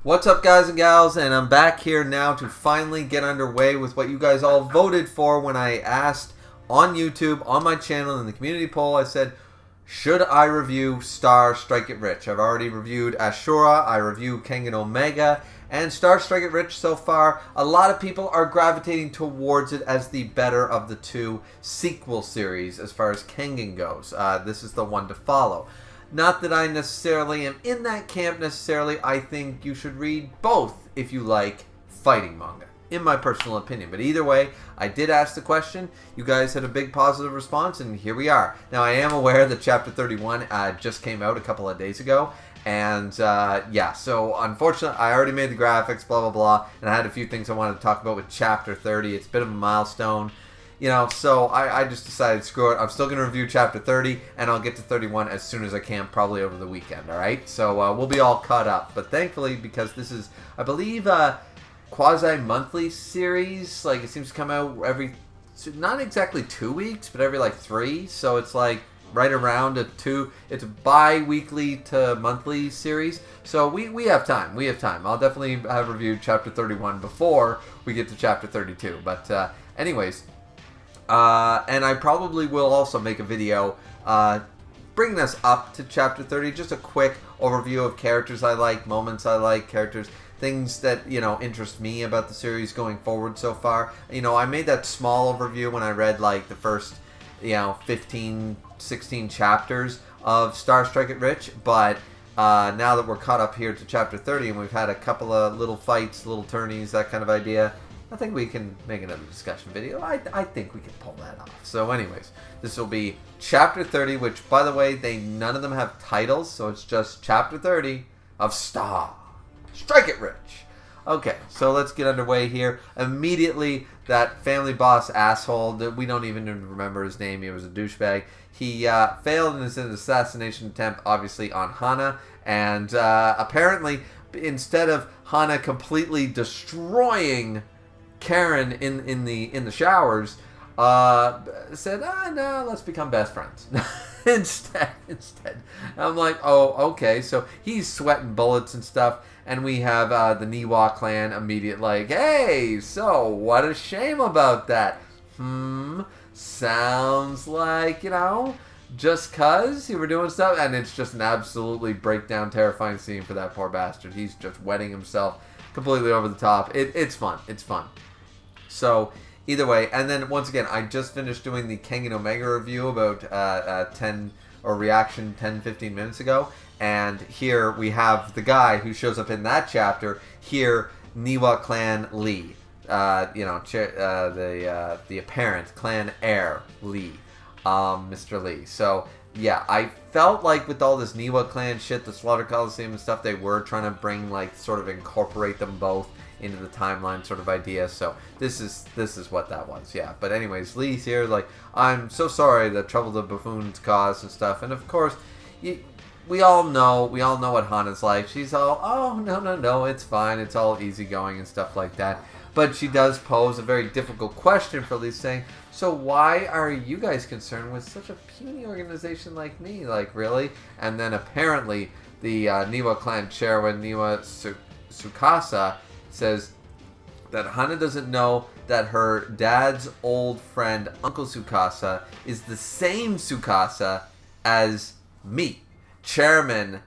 What's up, guys and gals? And I'm back here now to finally get underway with what you guys all voted for when I asked on YouTube, on my channel, in the community poll. I said, should I review Star Strike It Rich? I've already reviewed Ashura, I reviewed Kengan Omega, and Star Strike It Rich so far. A lot of people are gravitating towards it as the better of the two sequel series as far as Kengan goes. This is the one to follow. Not that I necessarily am in that camp necessarily. I think you should read both if you like fighting manga, in my personal opinion. But either way, I did ask the question. You guys had a big positive response, and here we are. Now, I am aware that Chapter 31 just came out a couple of days ago. And, yeah, so unfortunately, I already made the graphics, blah, blah, blah. And I had a few things I wanted to talk about with Chapter 30. It's a bit of a milestone. You know, so I just decided, screw it. I'm still going to review Chapter 30, and I'll get to 31 as soon as I can, probably over the weekend, all right? So we'll be all caught up. But thankfully, because this is, I believe, a quasi-monthly series. Like, it seems to come out every, not exactly 2 weeks, but every, like, 3. So it's, like, right around it's a bi-weekly to monthly series. So we have time. We have time. I'll definitely have reviewed Chapter 31 before we get to Chapter 32. But anyways... and I probably will also make a video bringing us up to Chapter 30. Just a quick overview of characters I like, moments I like, things that, you know, interest me about the series going forward so far. You know, I made that small overview when I read, like, the first, 15, 16 chapters of Star Strike It Rich. But now that we're caught up here to Chapter 30 and we've had a couple of little fights, little tourneys, that kind of idea, I think we can make another discussion video. I think we can pull that off. So anyways, this will be Chapter 30, which, by the way, none of them have titles, so it's just Chapter 30 of Star Strike It Rich. Okay, so let's get underway here. Immediately, that family boss asshole, that we don't even remember his name, he was a douchebag. He failed in his assassination attempt, obviously, on Hana, and apparently, instead of Hana completely destroying Karen in the showers, said, no, let's become best friends. instead, I'm like, oh, okay. So he's sweating bullets and stuff, and we have the Niwa Clan immediate like, hey, so what a shame about that. Sounds like, just cause you were doing stuff, and it's just an absolutely breakdown, terrifying scene for that poor bastard. He's just wetting himself completely over the top. It's fun. It's fun. So, either way, and then once again, I just finished doing the Kengan Omega review about 15 minutes ago, and here we have the guy who shows up in that chapter, here, Niwa Clan Lee, the apparent clan heir, Lee, Mr. Lee. So, yeah, I felt like with all this Niwa Clan shit, the Slaughter Coliseum and stuff, they were trying to bring, like, sort of incorporate them both into the timeline sort of idea. So this is what that was, yeah. But anyways, Lee's here, like, I'm so sorry the trouble the buffoons caused and stuff. And of course, we all know what Hana's like. She's all, oh, no, it's fine, it's all easygoing and stuff like that. But she does pose a very difficult question for Lee, saying, so why are you guys concerned with such a puny organization like me? Like, really? And then apparently the Niwa Clan chairman, Niwa Tsukasa, says that Hana doesn't know that her dad's old friend, Uncle Tsukasa, is the same Tsukasa as me, Chairman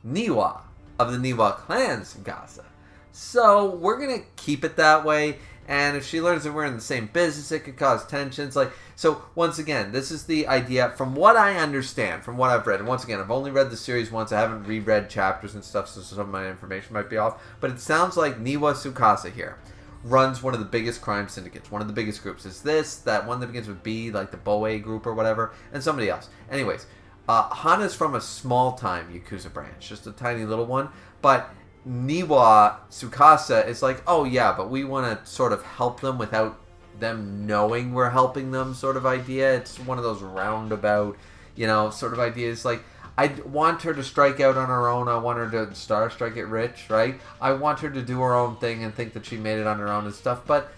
Niwa of the Niwa Clan Tsukasa. So we're going to keep it that way, and if she learns that we're in the same business, it could cause tensions. So once again, this is the idea, from what I understand, from what I've read, and once again, I've only read the series once, I haven't reread chapters and stuff, so some of my information might be off, but it sounds like Niwa Tsukasa here runs one of the biggest crime syndicates, one of the biggest groups. Is this, that one that begins with B, like the Boei group or whatever, and somebody else. Anyways, Hana's from a small-time Yakuza branch, just a tiny little one, but Niwa Tsukasa is like, oh yeah, but we want to sort of help them without them knowing we're helping them sort of idea. It's one of those roundabout, sort of ideas. Like, I want her to strike out on her own. I want her to strike it rich, right? I want her to do her own thing and think that she made it on her own and stuff. But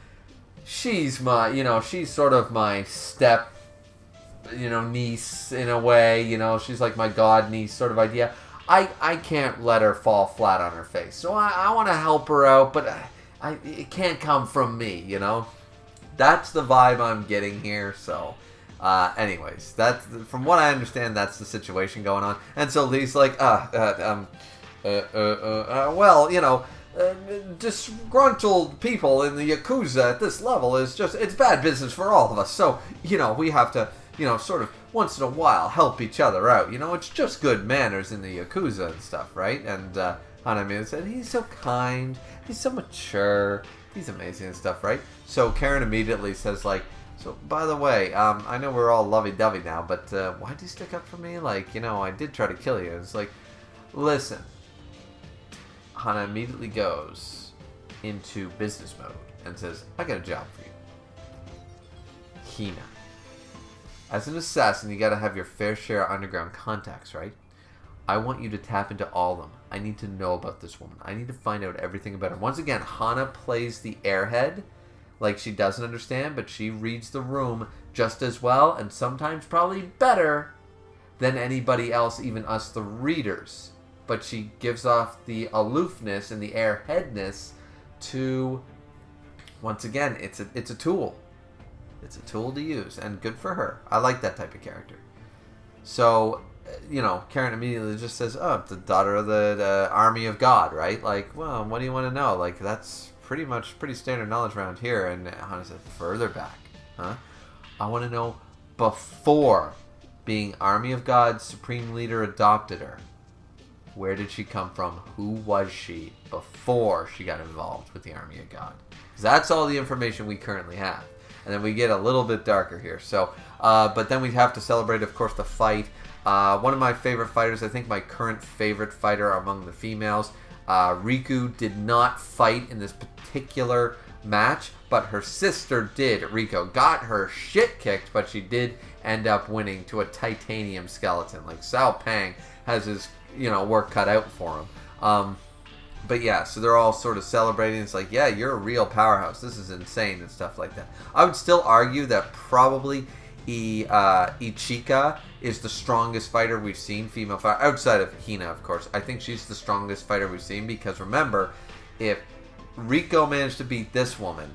she's she's sort of my niece in a way. She's like my god niece sort of idea. I can't let her fall flat on her face. So I want to help her out, but it can't come from me, you know? That's the vibe I'm getting here, so... anyways, that's from what I understand, that's the situation going on. And so Lee's like, well, you know, disgruntled people in the Yakuza at this level is just, it's bad business for all of us. So, you know, we have to, you know, sort of once in a while help each other out. You know, it's just good manners in the Yakuza and stuff, right? And Hana said, he's so kind, he's so mature, he's amazing and stuff, right? So Karen immediately says, like, so, by the way, I know we're all lovey-dovey now, but why'd you stick up for me? Like, you know, I did try to kill you. It's like, listen. Hana immediately goes into business mode and says, I got a job for you. Hina. As an assassin, you gotta have your fair share of underground contacts, right? I want you to tap into all of them. I need to know about this woman. I need to find out everything about her. Once again, Hana plays the airhead. Like she doesn't understand, but she reads the room just as well, and sometimes probably better than anybody else, even us the readers. But she gives off the aloofness and the airheadness to, once again, it's a tool. It's a tool to use, and good for her. I like that type of character. So, you know, Karen immediately just says, oh, the daughter of the army of God, right? Like, well, what do you want to know? Like, that's pretty standard knowledge around here. And Hana said, further back, huh? I want to know before being Army of God's supreme leader adopted her. Where did she come from? Who was she before she got involved with the Army of God? Because that's all the information we currently have. And then we get a little bit darker here. So, but then we have to celebrate, of course, the fight. One of my favorite fighters, I think my current favorite fighter among the females, Riku did not fight in this particular match, but her sister did. Riko got her shit kicked, but she did end up winning to a titanium skeleton. Like, Sao Pang has his, you know, work cut out for him. But yeah, so they're all sort of celebrating. It's like, yeah, you're a real powerhouse. This is insane and stuff like that. I would still argue that probably Ichika is the strongest fighter we've seen, female fighter, outside of Hina, of course. I think she's the strongest fighter we've seen because, remember, if Riko managed to beat this woman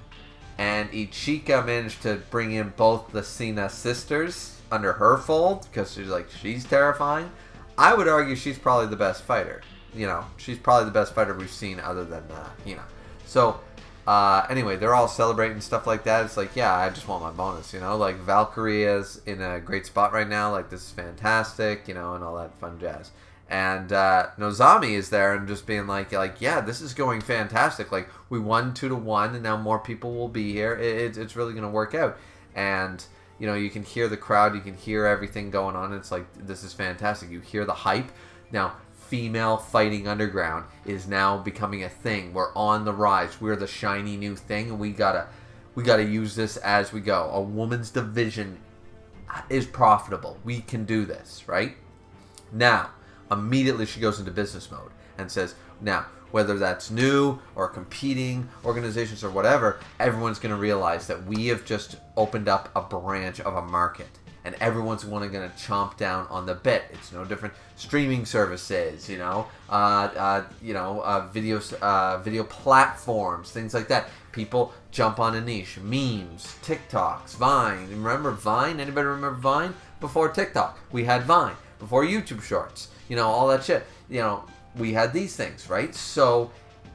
and Ichika managed to bring in both the Sina sisters under her fold because she's terrifying, I would argue she's probably the best fighter. You know, she's probably the best fighter we've seen other than Hina. So, anyway, they're all celebrating stuff like that. It's like, yeah, I just want my bonus, you know? Like, Valkyrie is in a great spot right now. Like, this is fantastic, you know, and all that fun jazz. And Nozami is there and just being like, yeah, this is going fantastic. Like, we won 2-1, and now more people will be here. It's really going to work out. And, you know, you can hear the crowd. You can hear everything going on. It's like, this is fantastic. You hear the hype. Now, female fighting underground is now becoming a thing. We're on the rise. We're the shiny new thing, and we gotta use this as we go. A woman's division is profitable. We can do this, right? Now, immediately she goes into business mode and says, now, whether that's new or competing organizations or whatever, everyone's going to realize that we have just opened up a branch of a market. And everyone's going to chomp down on the bit. It's no different. Streaming services, video platforms, things like that. People jump on a niche. Memes, TikToks, Vine. Remember Vine? Anybody remember Vine? Before TikTok, we had Vine. Before YouTube Shorts, all that shit. We had these things, right? So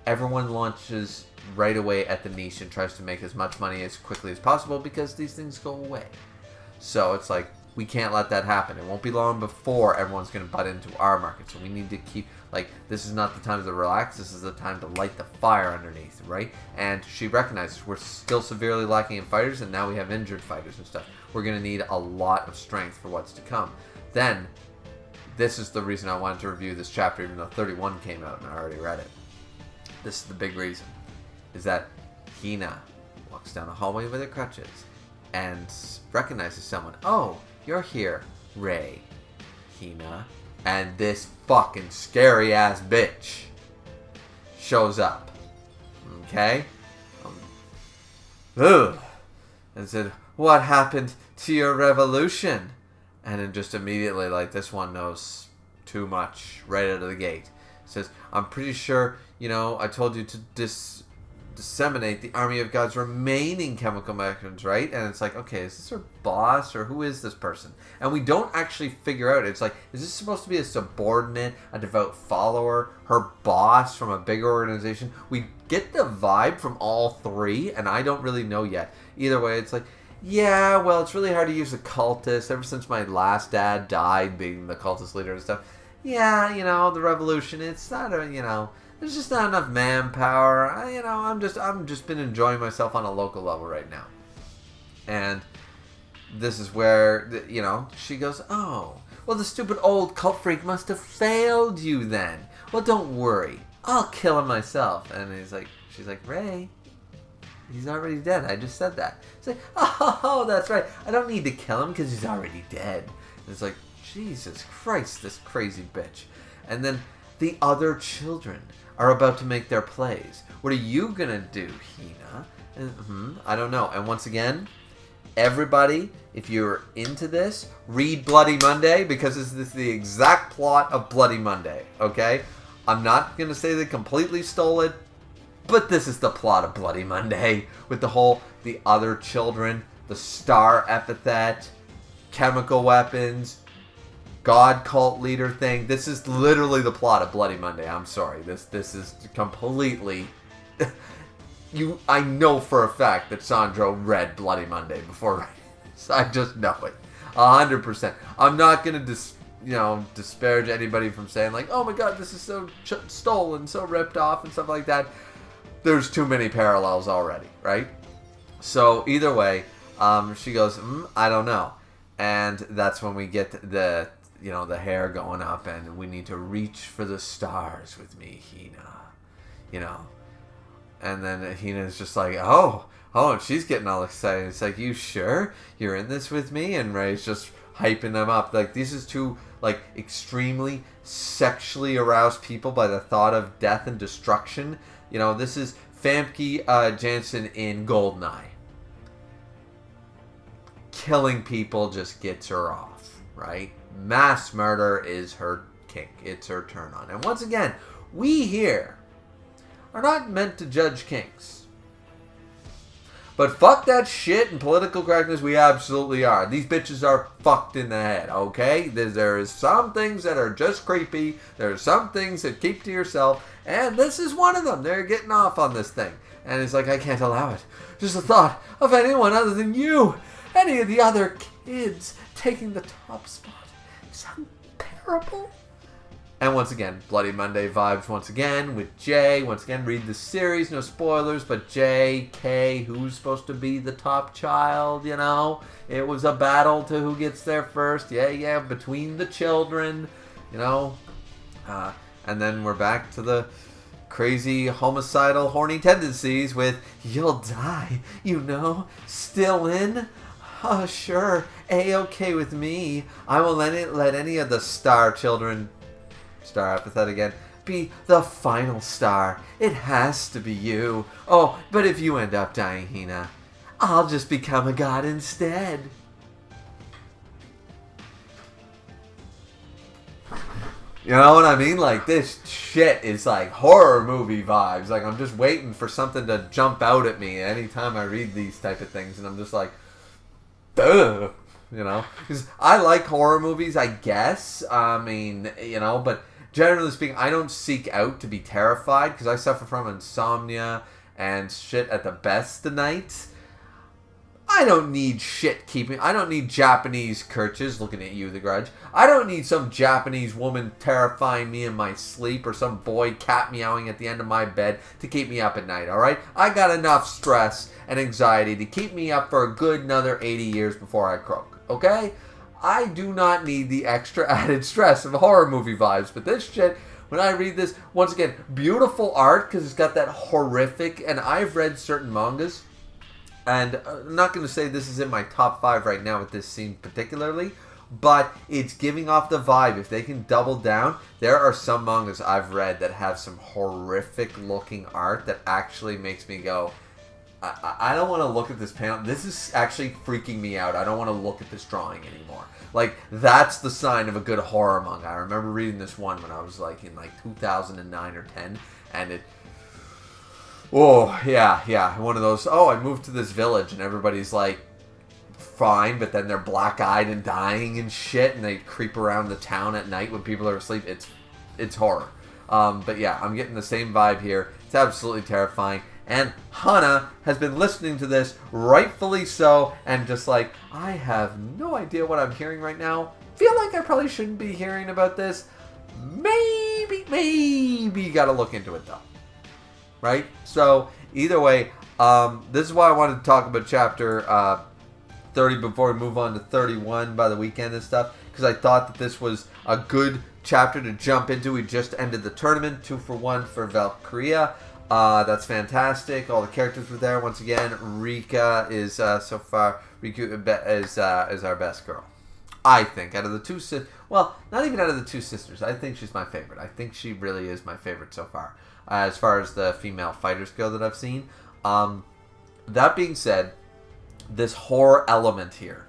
everyone launches right away at the niche and tries to make as much money as quickly as possible because these things go away. So it's like, we can't let that happen. It won't be long before everyone's going to butt into our market. So we need to keep, this is not the time to relax. This is the time to light the fire underneath, right? And she recognizes we're still severely lacking in fighters, and now we have injured fighters and stuff. We're going to need a lot of strength for what's to come. Then, this is the reason I wanted to review this chapter, even though 31 came out and I already read it. This is the big reason, is that Hina walks down a hallway with her crutches and recognizes someone. Oh, you're here, Ray. Hina. And this fucking scary ass bitch shows up. Okay? Ugh. And said, what happened to your revolution? And then just immediately, this one knows too much right out of the gate. He says, I'm pretty sure, I told you to disseminate the army of God's remaining chemical weapons, right? And it's like, okay, is this her boss or who is this person? And we don't actually figure out. It's like, is this supposed to be a subordinate, a devout follower, her boss from a bigger organization? We get the vibe from all three, and I don't really know yet. Either way, it's like, yeah, well, it's really hard to use a cultist ever since my last dad died being the cultist leader and stuff. Yeah, the revolution, it's not there's just not enough manpower. I'm just been enjoying myself on a local level right now. And this is where, she goes, oh, well, the stupid old cult freak must have failed you then. Well, don't worry. I'll kill him myself. And she's like, Ray, he's already dead. I just said that. It's like, oh, that's right. I don't need to kill him because he's already dead. And it's like, Jesus Christ, this crazy bitch. And then the other children are about to make their plays. What are you gonna do, Hina? And, I don't know. And once again, everybody, if you're into this, read Bloody Monday, because this is the exact plot of Bloody Monday, okay? I'm not gonna say they completely stole it, but this is the plot of Bloody Monday, with the other children, the star epithet, chemical weapons, God cult leader thing. This is literally the plot of Bloody Monday. I'm sorry. This is completely... I know for a fact that Sandro read Bloody Monday before writing this. I just know it. 100%. I'm not going to disparage anybody from saying like, oh my god, this is so stolen, so ripped off and stuff like that. There's too many parallels already, right? So either way, she goes, I don't know. And that's when we get the hair going up, and we need to reach for the stars with me, Hina. And then Hina's just like, oh, and she's getting all excited. It's like, you sure you're in this with me? And Ray's just hyping them up. Like, this is two, like, extremely sexually aroused people by the thought of death and destruction. This is Famke Janssen in Goldeneye. Killing people just gets her off, right? Mass murder is her kink. It's her turn on. And once again, we here are not meant to judge kinks. But fuck that shit and political correctness, we absolutely are. These bitches are fucked in the head, okay? There is some things that are just creepy. There are some things that keep to yourself. And this is one of them. They're getting off on this thing. And it's like, I can't allow it. Just the thought of anyone other than you, any of the other kids, taking the top spot is unbearable. And once again, Bloody Monday vibes once again with Jay. Once again, read the series, no spoilers, but Jay, Kay, who's supposed to be the top child, It was a battle to who gets there first. Yeah, between the children, And then we're back to the crazy homicidal horny tendencies with, you'll die, still in? Oh, sure, A-okay with me. I won't let any of the star children, star epithet again, be the final star. It has to be you. Oh, but if you end up dying, Hina, I'll just become a god instead. You know what I mean? Like, this shit is like horror movie vibes. Like, I'm just waiting for something to jump out at me anytime I read these type of things, and I'm just like, duh, because I like horror movies, I guess. But generally speaking, I don't seek out to be terrified because I suffer from insomnia and shit at the best of nights. I don't need I don't need Japanese curses looking at you, The Grudge. I don't need some Japanese woman terrifying me in my sleep or some boy cat meowing at the end of my bed to keep me up at night, alright? I got enough stress and anxiety to keep me up for a good another 80 years before I croak, okay? I do not need the extra added stress of horror movie vibes, but this shit, when I read this, once again, beautiful art because it's got that horrific, and I've read certain mangas, and I'm not going to say this is in my top 5 right now with this scene particularly, but it's giving off the vibe. If they can double down, there are some mangas I've read that have some horrific looking art that actually makes me go, I don't want to look at this panel. This is actually freaking me out. I don't want to look at this drawing anymore. Like, that's the sign of a good horror manga. I remember reading this one when I was like in like 2009 or 10, and it... Oh, yeah. One of those, I moved to this village and everybody's like fine, but then they're black-eyed and dying and shit, and they creep around the town at night when people are asleep. It's horror. But yeah, I'm getting the same vibe here. It's absolutely terrifying. And Hana has been listening to this, rightfully so, and just like, I have no idea what I'm hearing right now. Feel like I probably shouldn't be hearing about this. Maybe you gotta look into it though. Right? So, either way, this is why I wanted to talk about chapter 30 before we move on to 31 by the weekend and stuff, because I thought that this was a good chapter to jump into. We just ended the tournament, 2-for-1 for Valkyria. That's fantastic. All the characters were there once again. Rika is so far is our best girl, I think, out of the two sisters. Well, not even out of the two sisters. I think she's my favorite. I think she really is my favorite so far as the female fighters go that I've seen. That being said, this horror element here,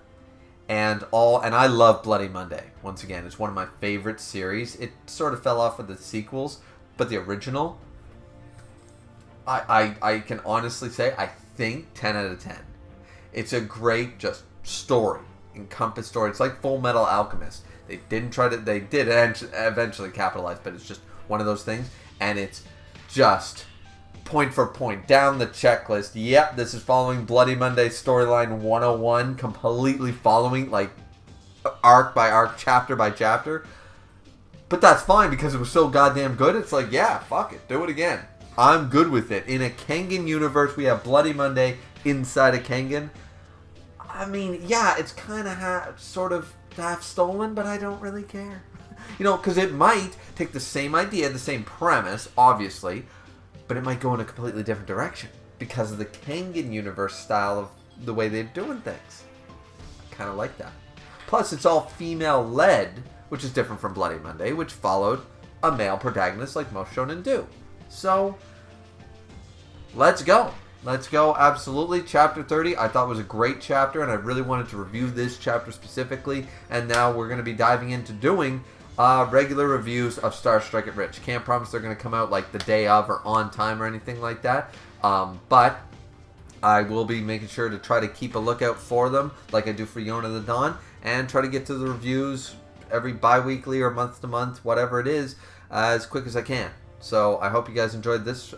and I love Bloody Monday. Once again, it's one of my favorite series. It sort of fell off with the sequels, but the original, I can honestly say I think 10 out of 10. It's a great just story, encompass story. It's like Full Metal Alchemist. They did eventually capitalize, but it's just one of those things, and it's just point for point down the checklist. Yep, this is following Bloody Monday storyline 101, completely following like arc by arc, chapter by chapter. But that's fine because it was so goddamn good. It's like, yeah, fuck it, do it again. I'm good with it. In a Kengan universe, we have Bloody Monday inside a Kengan. I mean, yeah, it's kind of sort of half stolen, but I don't really care. Because it might take the same idea, the same premise, obviously, but it might go in a completely different direction because of the Kengan universe style of the way they're doing things. I kind of like that. Plus, it's all female-led, which is different from Bloody Monday, which followed a male protagonist like most shonen do. So, let's go. Let's go, absolutely. Chapter 30, I thought was a great chapter, and I really wanted to review this chapter specifically, and now we're going to be diving into doing regular reviews of Star Strike It Rich. Can't promise they're going to come out like the day of or on time or anything like that, but I will be making sure to try to keep a lookout for them like I do for Yona the Dawn, and try to get to the reviews every bi-weekly or month to month, whatever it is, as quick as I can. So I hope you guys enjoyed this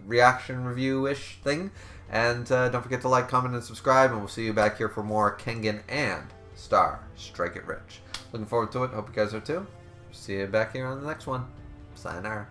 reaction review-ish thing. And don't forget to like, comment, and subscribe. And we'll see you back here for more Kengan and Star Strike It Rich. Looking forward to it. Hope you guys are too. See you back here on the next one. Sayonara.